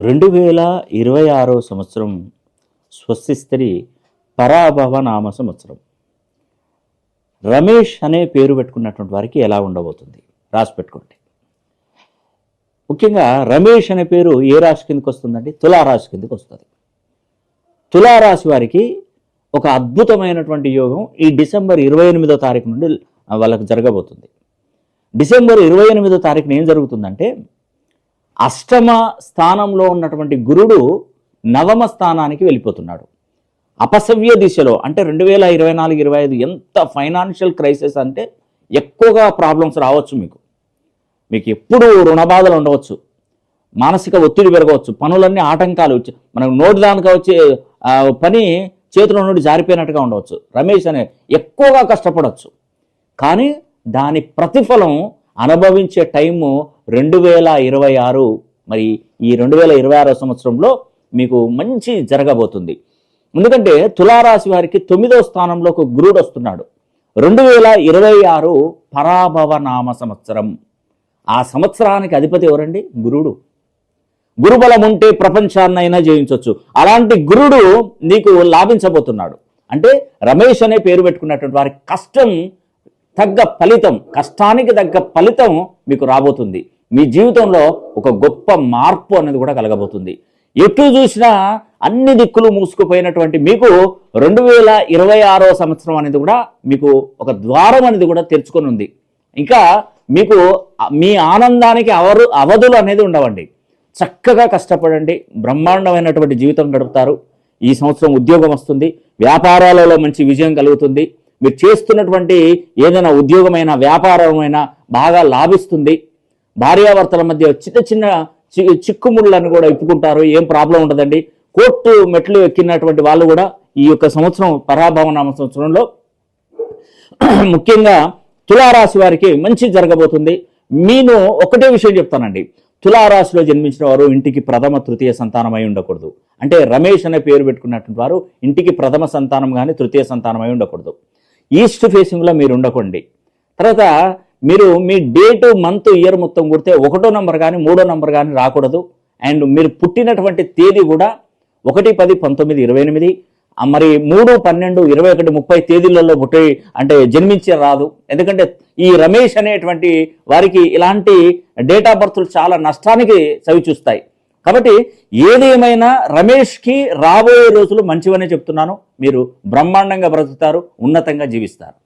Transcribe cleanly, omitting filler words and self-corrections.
2026 సంవత్సరం స్వస్తిస్త్రీ పరాభవ నామ సంవత్సరం. రమేష్ అనే పేరు పెట్టుకున్నటువంటి వారికి ఎలా ఉండబోతుంది రాసి పెట్టుకోండి. ముఖ్యంగా రమేష్ అనే పేరు ఏ రాశి కిందకి వస్తుందండి? తులారాశి కిందకి వస్తుంది. తులారాశి వారికి ఒక అద్భుతమైనటువంటి యోగం ఈ డిసెంబర్ 28వ తారీఖు నుండి వాళ్ళకు జరగబోతుంది. డిసెంబర్ 28వ తారీఖున ఏం జరుగుతుందంటే, అష్టమ స్థానంలో ఉన్నటువంటి గురుడు నవమ స్థానానికి వెళ్ళిపోతున్నాడు. అపసవ్య దిశలో అంటే 2024-25 ఎంత ఫైనాన్షియల్ క్రైసిస్ అంటే ఎక్కువగా ప్రాబ్లమ్స్ రావచ్చు. మీకు ఎప్పుడు రుణబాధలు ఉండవచ్చు, మానసిక ఒత్తిడి పెరగవచ్చు, పనులన్నీ ఆటంకాలు వచ్చి మనకు నోటి దానికి వచ్చే పని చేతిలో నుండి జారిపోయినట్టుగా ఉండవచ్చు. రమేష్ అనే ఎక్కువగా కష్టపడవచ్చు, కానీ దాని ప్రతిఫలం అనుభవించే టైము 2026. మరి ఈ 2026 సంవత్సరంలో మీకు మంచి జరగబోతుంది. ఎందుకంటే తులారాశి వారికి 9వ స్థానంలో ఒక గురుడు వస్తున్నాడు. 2026 పరాభవ నామ సంవత్సరం. ఆ సంవత్సరానికి అధిపతి ఎవరండి? గురుడు. గురుబలం ఉంటే ప్రపంచాన్నైనా జయించవచ్చు. అలాంటి గురుడు నీకు లాభించబోతున్నాడు. అంటే రమేష్ అనే పేరు పెట్టుకున్నటువంటి వారికి కష్టం తగ్గ ఫలితం, కష్టానికి తగ్గ ఫలితం మీకు రాబోతుంది. మీ జీవితంలో ఒక గొప్ప మార్పు అనేది కూడా కలగబోతుంది. ఎటు చూసినా అన్ని దిక్కులు మూసుకుపోయినటువంటి మీకు 2026 సంవత్సరం అనేది కూడా మీకు ఒక ద్వారం అనేది కూడా తెరుచుకొని ఉంది. ఇంకా మీకు మీ ఆనందానికి అవధులు అనేది ఉండవండి. చక్కగా కష్టపడండి, బ్రహ్మాండమైనటువంటి జీవితం గడుపుతారు. ఈ సంవత్సరం ఉద్యోగం వస్తుంది, వ్యాపారాలలో మంచి విజయం కలుగుతుంది. మీరు చేస్తున్నటువంటి ఏదైనా ఉద్యోగమైనా వ్యాపారమైనా బాగా లాభిస్తుంది. భార్యాభర్తల మధ్య చిన్న చిక్కుముళ్ళని కూడా ఇప్పుకుంటారు, ఏం ప్రాబ్లం ఉండదండి. కోర్టు మెట్లు ఎక్కినటువంటి వాళ్ళు కూడా ఈ యొక్క సంవత్సరం పరాభవనామ సంవత్సరంలో ముఖ్యంగా తులారాశి వారికి మంచి జరగబోతుంది. నేను ఒకటే విషయం చెప్తానండి, తులారాశిలో జన్మించిన వారు ఇంటికి ప్రథమ తృతీయ సంతానమై ఉండకూడదు. అంటే రమేష్ అనే పేరు పెట్టుకున్నటువంటి వారు ఇంటికి ప్రథమ సంతానం కానీ తృతీయ సంతానమై ఉండకూడదు. ఈస్ట్ ఫేసింగ్లో మీరు ఉండకండి. తర్వాత మీరు మీ డేటు మంత్ ఇయర్ మొత్తం కొడితే 1వ నంబర్ కానీ 3వ నంబర్ కానీ రాకూడదు. అండ్ మీరు పుట్టినటువంటి తేదీ కూడా 1-10-19-28, మరి 3-12-21-30 తేదీలలో అంటే జన్మించే రాదు. ఎందుకంటే ఈ రమేష్ అనేటువంటి వారికి ఇలాంటి డేట్ ఆఫ్ బర్త్లు చాలా నష్టానికి చవిచూస్తాయి. కాబట్టి ఏది ఏమైనా రమేష్కి రాబోయే రోజులు మంచివనే చెప్తున్నాను. మీరు బ్రహ్మాండంగా బ్రతుకుతారు, ఉన్నతంగా జీవిస్తారు.